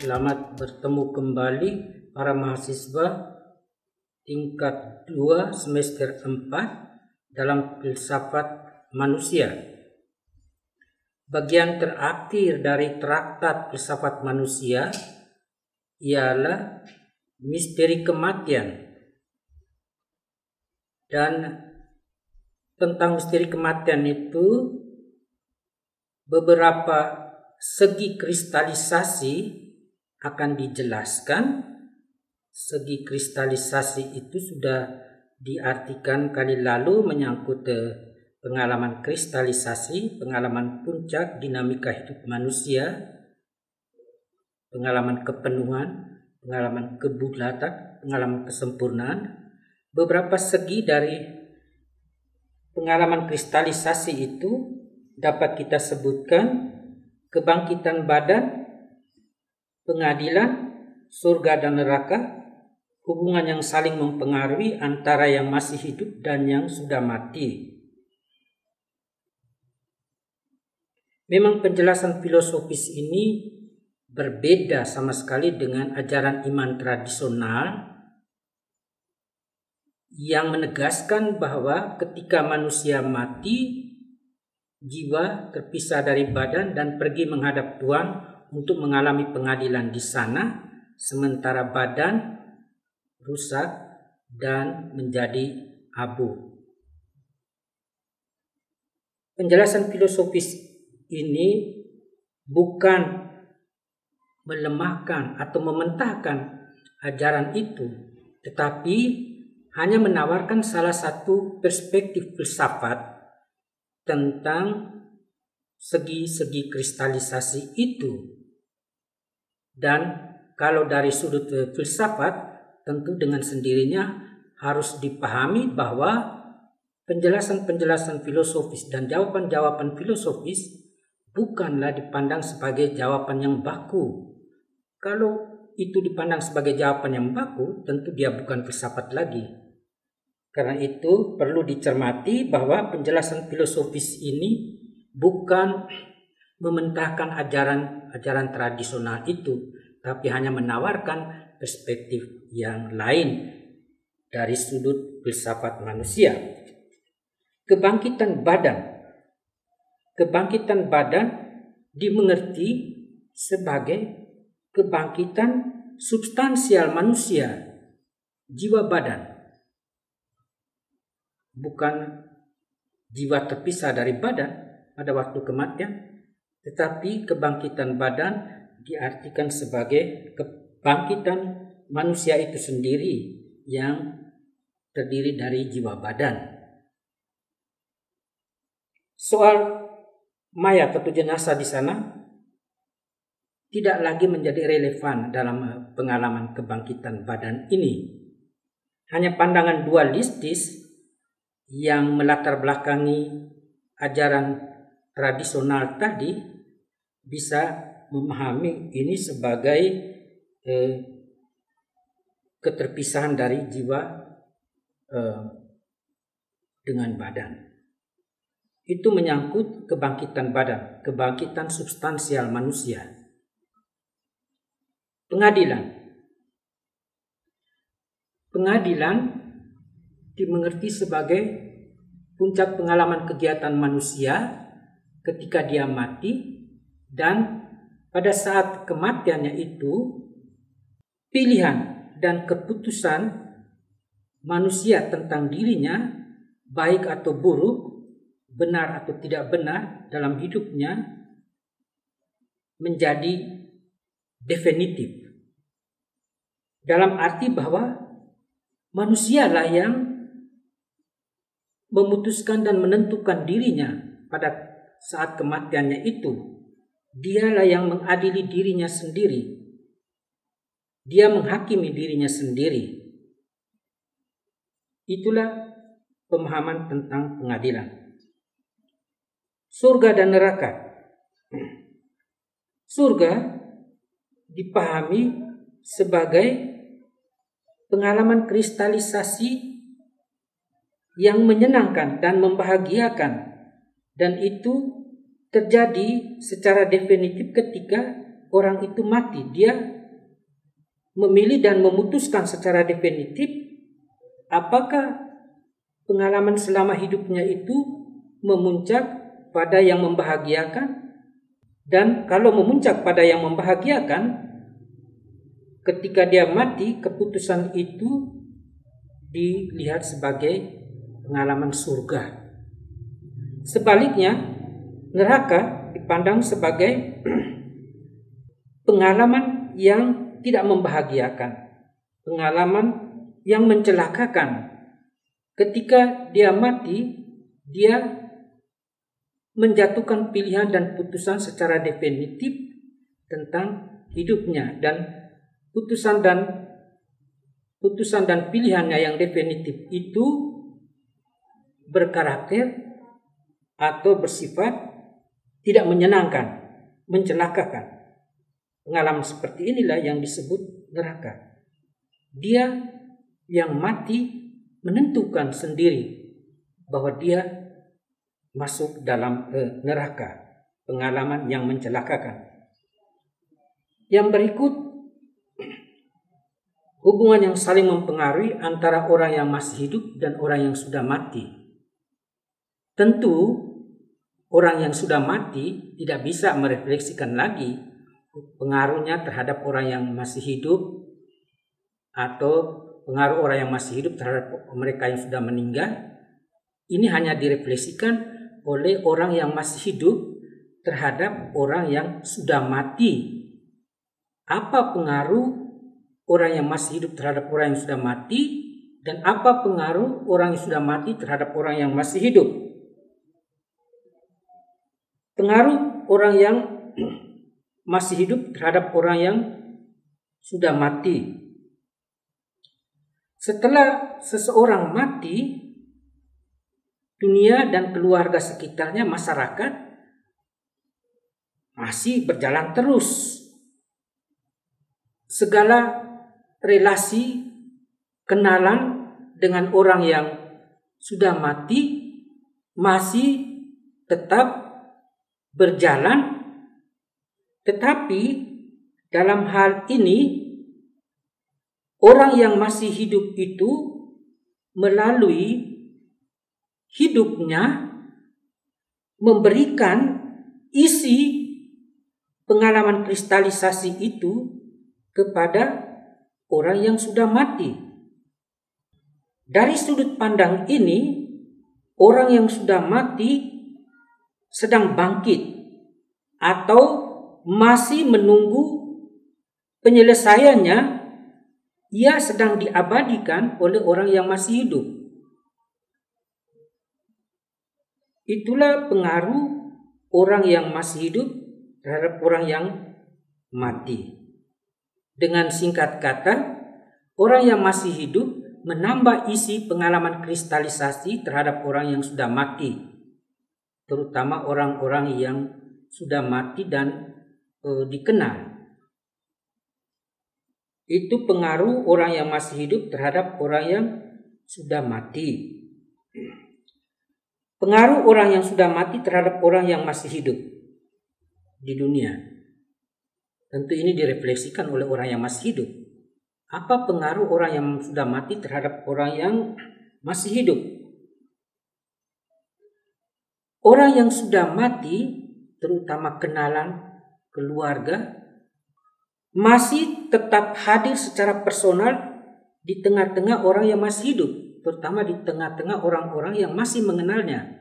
Selamat bertemu kembali para mahasiswa tingkat 2 semester 4 dalam filsafat manusia. Bagian terakhir dari traktat filsafat manusia ialah misteri kematian. Dan tentang misteri kematian itu beberapa segi kristalisasi akan dijelaskan. Segi kristalisasi itu sudah diartikan kali lalu menyangkut pengalaman kristalisasi, pengalaman puncak dinamika hidup manusia, pengalaman kepenuhan, pengalaman kebudatan, pengalaman kesempurnaan. Beberapa segi dari pengalaman kristalisasi itu dapat kita sebutkan: kebangkitan badan, pengadilan, surga dan neraka, hubungan yang saling mempengaruhi antara yang masih hidup dan yang sudah mati. Memang penjelasan filosofis ini berbeda sama sekali dengan ajaran iman tradisional yang menegaskan bahwa ketika manusia mati, jiwa terpisah dari badan dan pergi menghadap Tuhan untuk mengalami pengadilan di sana, sementara badan rusak dan menjadi abu. Penjelasan filosofis ini bukan melemahkan atau mementahkan ajaran itu, tetapi hanya menawarkan salah satu perspektif filsafat tentang segi-segi kristalisasi itu. Dan kalau dari sudut filsafat, tentu dengan sendirinya harus dipahami bahwa penjelasan-penjelasan filosofis dan jawaban-jawaban filosofis bukanlah dipandang sebagai jawaban yang baku. Kalau itu dipandang sebagai jawaban yang baku, tentu dia bukan filsafat lagi. Karena itu perlu dicermati bahwa penjelasan filosofis ini bukan mementahkan ajaran tradisional itu, tapi hanya menawarkan perspektif yang lain dari sudut filsafat manusia. Kebangkitan badan dimengerti sebagai kebangkitan substansial manusia, jiwa badan. Bukan jiwa terpisah dari badan pada waktu kematian, tetapi kebangkitan badan diartikan sebagai kebangkitan manusia itu sendiri yang terdiri dari jiwa badan. Soal mayat atau jenazah di sana tidak lagi menjadi relevan dalam pengalaman kebangkitan badan ini. Hanya pandangan dualistis yang melatar belakangi ajaran tradisional tadi bisa memahami ini sebagai keterpisahan dari jiwa dengan badan. Itu menyangkut kebangkitan badan, kebangkitan substansial manusia. Pengadilan dimengerti sebagai puncak pengalaman kegiatan manusia ketika dia mati, dan pada saat kematiannya itu pilihan dan keputusan manusia tentang dirinya, baik atau buruk, benar atau tidak benar dalam hidupnya, menjadi definitif. Dalam arti bahwa manusialah yang memutuskan dan menentukan dirinya pada saat kematiannya itu. Dialah yang mengadili dirinya sendiri. Dia menghakimi dirinya sendiri. Itulah pemahaman tentang pengadilan. Surga dan neraka. Surga dipahami sebagai pengalaman kristalisasi yang menyenangkan dan membahagiakan, dan itu terjadi secara definitif ketika orang itu mati. Dia memilih dan memutuskan secara definitif apakah pengalaman selama hidupnya itu memuncak pada yang membahagiakan, dan kalau memuncak pada yang membahagiakan, ketika dia mati keputusan itu dilihat sebagai pengalaman surga. Sebaliknya, neraka dipandang sebagai pengalaman yang tidak membahagiakan, pengalaman yang mencelakakan. Ketika dia mati, dia menjatuhkan pilihan dan putusan secara definitif tentang hidupnya, dan putusan dan pilihannya yang definitif itu berkarakter atau bersifat tidak menyenangkan, mencelakakan. Pengalaman seperti inilah yang disebut neraka. Dia yang mati menentukan sendiri bahwa dia masuk dalam neraka, pengalaman yang mencelakakan. Yang berikut, hubungan yang saling mempengaruhi antara orang yang masih hidup dan orang yang sudah mati. Tentu orang yang sudah mati tidak bisa merefleksikan lagi pengaruhnya terhadap orang yang masih hidup, atau pengaruh orang yang masih hidup terhadap mereka yang sudah meninggal. Ini hanya direfleksikan oleh orang yang masih hidup terhadap orang yang sudah mati. Apa pengaruh orang yang masih hidup terhadap orang yang sudah mati, dan apa pengaruh orang yang sudah mati terhadap orang yang masih hidup? Pengaruh orang yang masih hidup terhadap orang yang sudah mati. Setelah seseorang mati, dunia dan keluarga sekitarnya, masyarakat, masih berjalan terus. Segala relasi, kenalan dengan orang yang sudah mati masih tetap berjalan, tetapi dalam hal ini orang yang masih hidup itu melalui hidupnya memberikan isi pengalaman kristalisasi itu kepada orang yang sudah mati. Dari sudut pandang ini, orang yang sudah mati sedang bangkit atau masih menunggu penyelesaiannya. Ia sedang diabadikan oleh orang yang masih hidup. Itulah pengaruh orang yang masih hidup terhadap orang yang mati. Dengan singkat kata, orang yang masih hidup menambah isi pengalaman kristalisasi terhadap orang yang sudah mati, terutama orang-orang yang sudah mati dan dikenal. Itu pengaruh orang yang masih hidup terhadap orang yang sudah mati. Pengaruh orang yang sudah mati terhadap orang yang masih hidup di dunia. Tentu ini direfleksikan oleh orang yang masih hidup. Apa pengaruh orang yang sudah mati terhadap orang yang masih hidup? Orang yang sudah mati, terutama kenalan, keluarga, masih tetap hadir secara personal di tengah-tengah orang yang masih hidup, terutama di tengah-tengah orang-orang yang masih mengenalnya.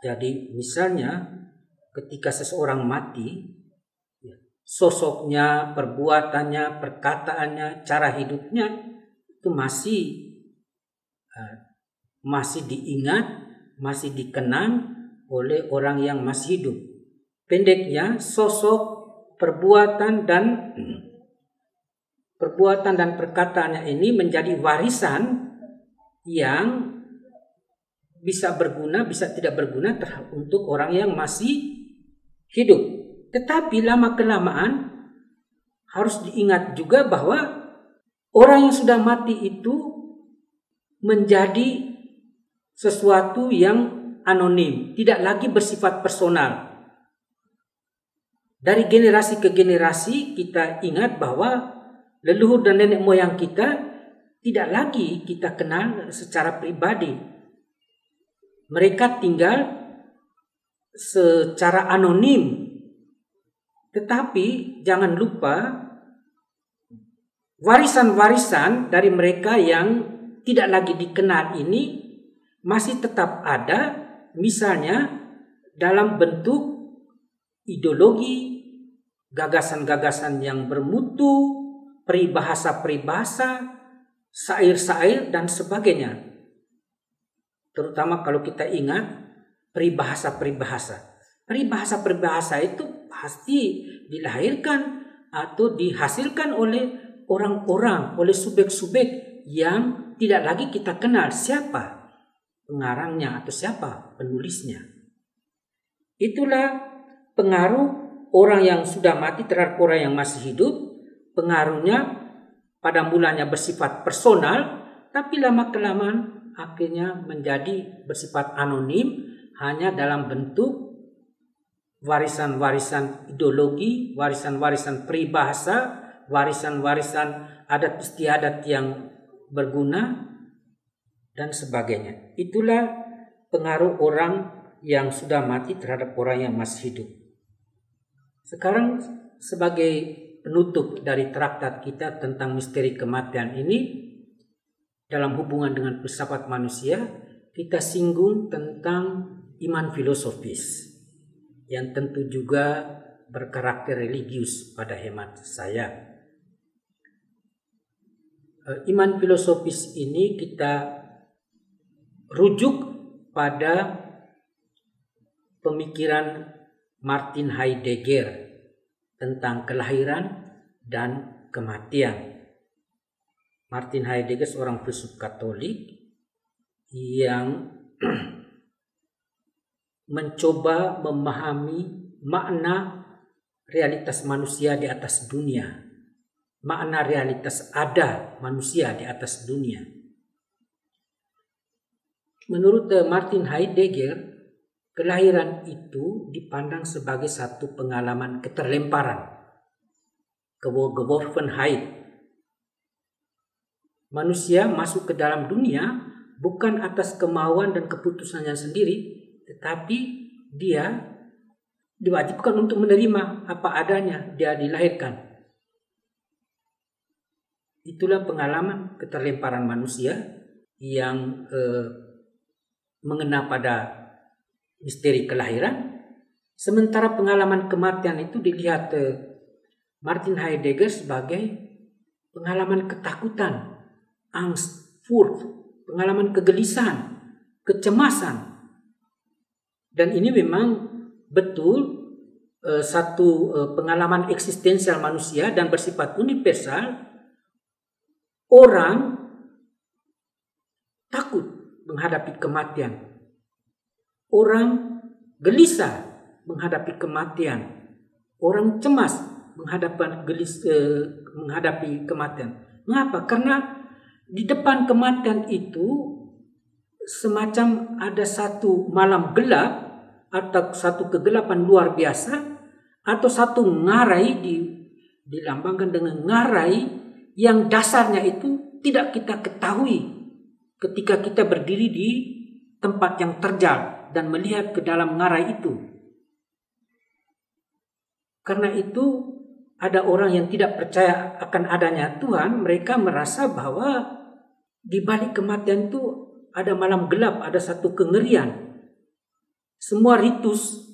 Jadi misalnya ketika seseorang mati, sosoknya, perbuatannya, perkataannya, cara hidupnya itu masih diingat, masih dikenang oleh orang yang masih hidup. Pendeknya, sosok, perbuatan dan perkataannya ini menjadi warisan yang bisa berguna, bisa tidak berguna untuk orang yang masih hidup. Tetapi lama-kelamaan harus diingat juga bahwa orang yang sudah mati itu menjadi sesuatu yang anonim, tidak lagi bersifat personal. Dari generasi ke generasi kita ingat bahwa leluhur dan nenek moyang kita tidak lagi kita kenal secara pribadi. Mereka tinggal secara anonim. Tetapi jangan lupa warisan-warisan dari mereka yang tidak lagi dikenal ini masih tetap ada, misalnya dalam bentuk ideologi, gagasan-gagasan yang bermutu, peribahasa-peribahasa, syair-syair dan sebagainya. Terutama kalau kita ingat peribahasa-peribahasa. Peribahasa-peribahasa itu pasti dilahirkan atau dihasilkan oleh orang-orang, oleh subjek-subjek yang tidak lagi kita kenal siapa pengarangnya atau siapa penulisnya. Itulah pengaruh orang yang sudah mati terhadap orang yang masih hidup. Pengaruhnya pada mulanya bersifat personal, tapi lama-kelamaan akhirnya menjadi bersifat anonim, hanya dalam bentuk warisan-warisan ideologi, warisan-warisan peribahasa, warisan-warisan adat istiadat yang berguna dan sebagainya. Itulah pengaruh orang yang sudah mati terhadap orang yang masih hidup. Sekarang sebagai penutup dari traktat kita tentang misteri kematian ini, dalam hubungan dengan filsafat manusia, kita singgung tentang iman filosofis yang tentu juga berkarakter religius pada hemat saya. Iman filosofis ini kita rujuk pada pemikiran Martin Heidegger tentang kelahiran dan kematian. Martin Heidegger seorang filsuf Katolik yang mencoba memahami makna realitas manusia di atas dunia. Makna realitas ada manusia di atas dunia. Menurut Martin Heidegger, kelahiran itu dipandang sebagai satu pengalaman keterlemparan, Geworfenheit. Manusia masuk ke dalam dunia bukan atas kemauan dan keputusannya sendiri, tetapi dia diwajibkan untuk menerima apa adanya, dia dilahirkan. Itulah pengalaman keterlemparan manusia yang mengena pada misteri kelahiran. Sementara pengalaman kematian itu dilihat Martin Heidegger sebagai pengalaman ketakutan, angst, Furcht, pengalaman kegelisahan, kecemasan. Dan ini memang betul satu pengalaman eksistensial manusia dan bersifat universal. Orang takut menghadapi kematian. Orang gelisah menghadapi kematian. Orang cemas menghadapi kematian. Mengapa? Karena di depan kematian itu semacam ada satu malam gelap atau satu kegelapan luar biasa, atau satu ngarai dilambangkan dengan ngarai yang dasarnya itu tidak kita ketahui ketika kita berdiri di tempat yang terjal dan melihat ke dalam ngarai itu. Karena itu ada orang yang tidak percaya akan adanya Tuhan, mereka merasa bahwa di balik kematian itu ada malam gelap, ada satu kengerian. Semua ritus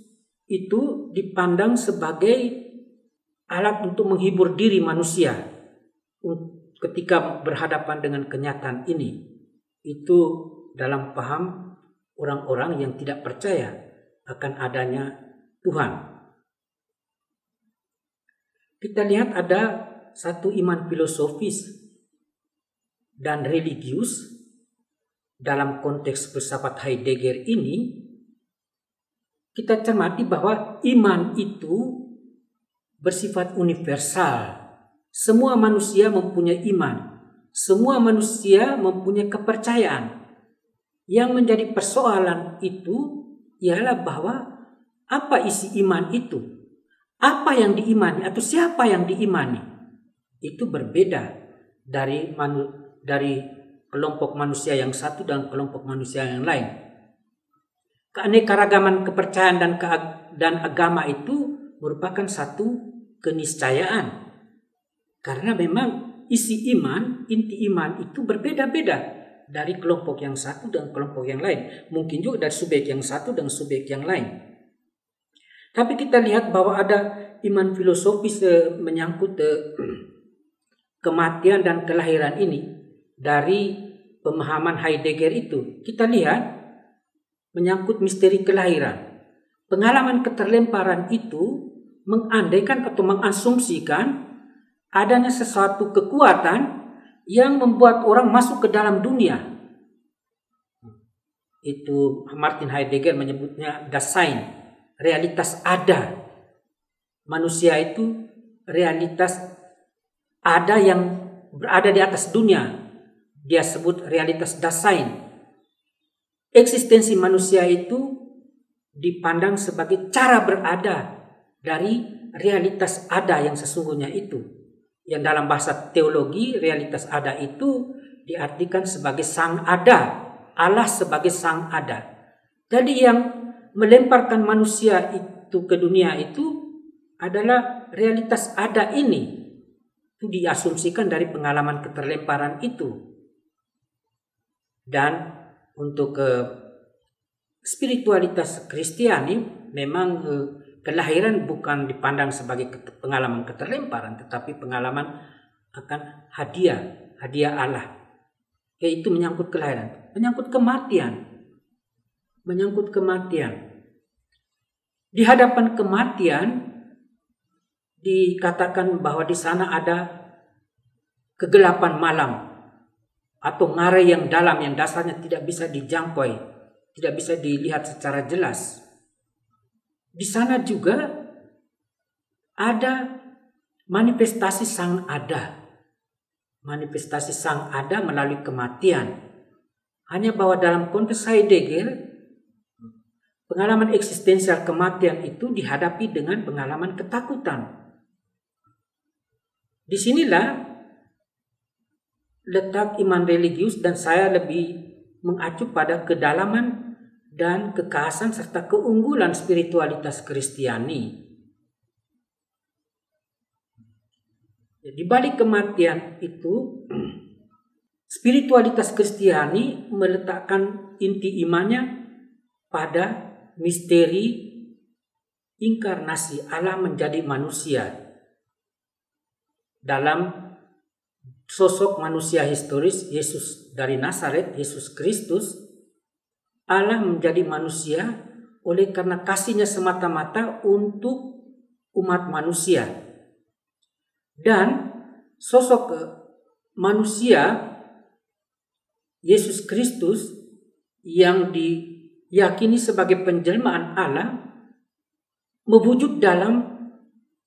itu dipandang sebagai alat untuk menghibur diri manusia ketika berhadapan dengan kenyataan ini. Itu dalam paham orang-orang yang tidak percaya akan adanya Tuhan. Kita lihat ada satu iman filosofis dan religius dalam konteks filsafat Heidegger ini. Kita cermati bahwa iman itu bersifat universal. Semua manusia mempunyai iman. Semua manusia mempunyai kepercayaan. Yang menjadi persoalan itu ialah bahwa apa isi iman itu? apa yang diimani atau siapa yang diimani itu berbeda dari kelompok manusia yang satu dan kelompok manusia yang lain. Keanekaragaman kepercayaan dan agama itu merupakan satu keniscayaan. Karena memang isi iman, inti iman itu berbeda-beda dari kelompok yang satu dan kelompok yang lain. Mungkin juga dari subjek yang satu dan subjek yang lain. Tapi kita lihat bahwa ada iman filosofis menyangkut kematian dan kelahiran ini dari pemahaman Heidegger itu. Kita lihat menyangkut misteri kelahiran. Pengalaman keterlemparan itu mengandaikan atau mengasumsikan adanya sesuatu kekuatan yang membuat orang masuk ke dalam dunia. Itu Martin Heidegger menyebutnya Dasein, realitas ada. Manusia itu realitas ada yang berada di atas dunia. Dia sebut realitas Dasein. Eksistensi manusia itu dipandang sebagai cara berada dari realitas ada yang sesungguhnya itu. Yang dalam bahasa teologi, realitas ada itu diartikan sebagai sang ada, Allah sebagai sang ada. Jadi yang melemparkan manusia itu ke dunia itu adalah realitas ada ini. Itu diasumsikan dari pengalaman keterlemparan itu. Dan untuk spiritualitas Kristiani memang kelahiran bukan dipandang sebagai pengalaman keterlemparan, tetapi pengalaman akan hadiah Allah. Yaitu menyangkut kelahiran, menyangkut kematian. Di hadapan kematian dikatakan bahwa di sana ada kegelapan malam atau ngarai yang dalam yang dasarnya tidak bisa dijangkau, tidak bisa dilihat secara jelas. Di sana juga ada manifestasi sang ada. Manifestasi sang ada melalui kematian. Hanya bahwa dalam konteks Heidegger, pengalaman eksistensial kematian itu dihadapi dengan pengalaman ketakutan. Disinilah letak iman religius, dan saya lebih mengacu pada kedalaman dan kekhasan serta keunggulan spiritualitas Kristiani. Di balik kematian itu, spiritualitas Kristiani meletakkan inti imannya pada misteri inkarnasi Allah menjadi manusia. Dalam sosok manusia historis Yesus dari Nazaret, Yesus Kristus, Allah menjadi manusia oleh karena kasihnya semata-mata untuk umat manusia. Dan sosok manusia Yesus Kristus yang diyakini sebagai penjelmaan Allah mewujud dalam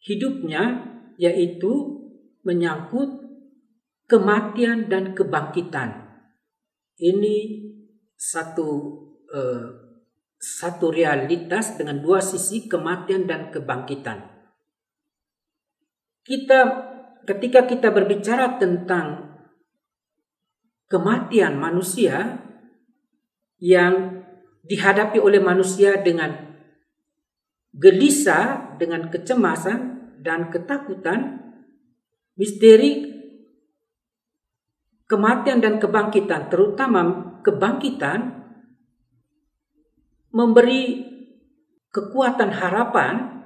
hidupnya, yaitu menyangkut kematian dan kebangkitan. Ini satu realitas dengan dua sisi, kematian dan kebangkitan. Ketika kita berbicara tentang kematian manusia yang dihadapi oleh manusia dengan gelisah, dengan kecemasan dan ketakutan, misteri kematian dan kebangkitan, terutama kebangkitan, memberi kekuatan harapan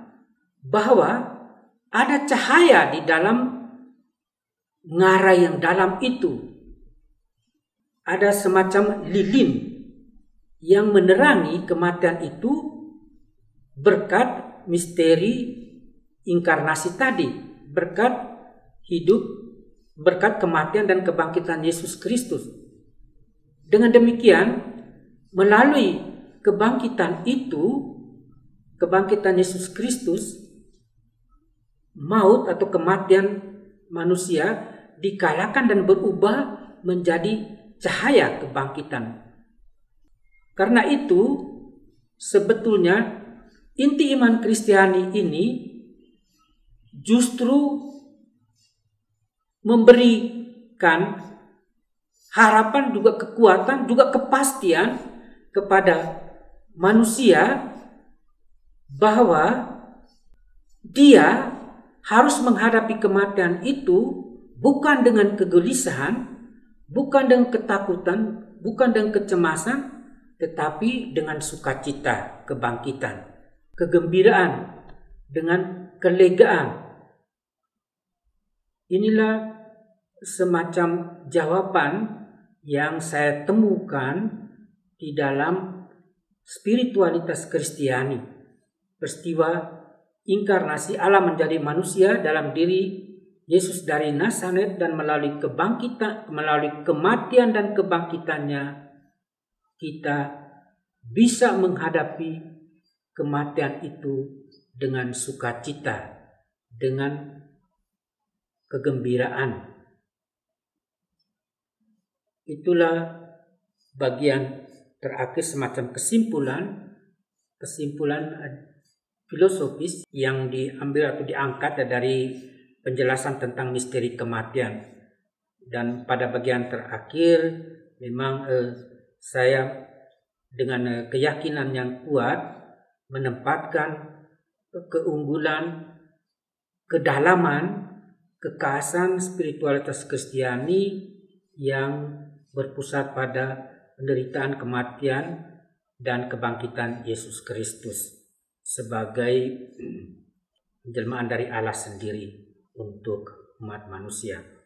bahwa ada cahaya di dalam ngarai yang dalam itu. Ada semacam lilin yang menerangi kematian itu berkat misteri inkarnasi tadi, berkat hidup, berkat kematian dan kebangkitan Yesus Kristus. Dengan demikian, melalui kebangkitan itu, kebangkitan Yesus Kristus, maut atau kematian manusia dikalahkan dan berubah menjadi cahaya kebangkitan. Karena itu, sebetulnya inti iman Kristiani ini justru memberikan harapan, juga kekuatan, juga kepastian kepada manusia bahwa dia harus menghadapi kematian itu bukan dengan kegelisahan, bukan dengan ketakutan, bukan dengan kecemasan, tetapi dengan sukacita, kebangkitan, kegembiraan, dengan kelegaan. Inilah semacam jawaban yang saya temukan di dalam spiritualitas Kristiani. Peristiwa inkarnasi Allah menjadi manusia dalam diri Yesus dari Nazaret, dan melalui kebangkitan, melalui kematian dan kebangkitannya, kita bisa menghadapi kematian itu dengan sukacita, dengan kegembiraan. Itulah bagian terakhir, semacam kesimpulan filosofis yang diambil atau diangkat dari penjelasan tentang misteri kematian. Dan pada bagian terakhir memang saya dengan keyakinan yang kuat menempatkan keunggulan, kedalaman, kekhasan spiritualitas Kristiani yang berpusat pada penderitaan, kematian, dan kebangkitan Yesus Kristus sebagai penjelmaan dari Allah sendiri untuk umat manusia.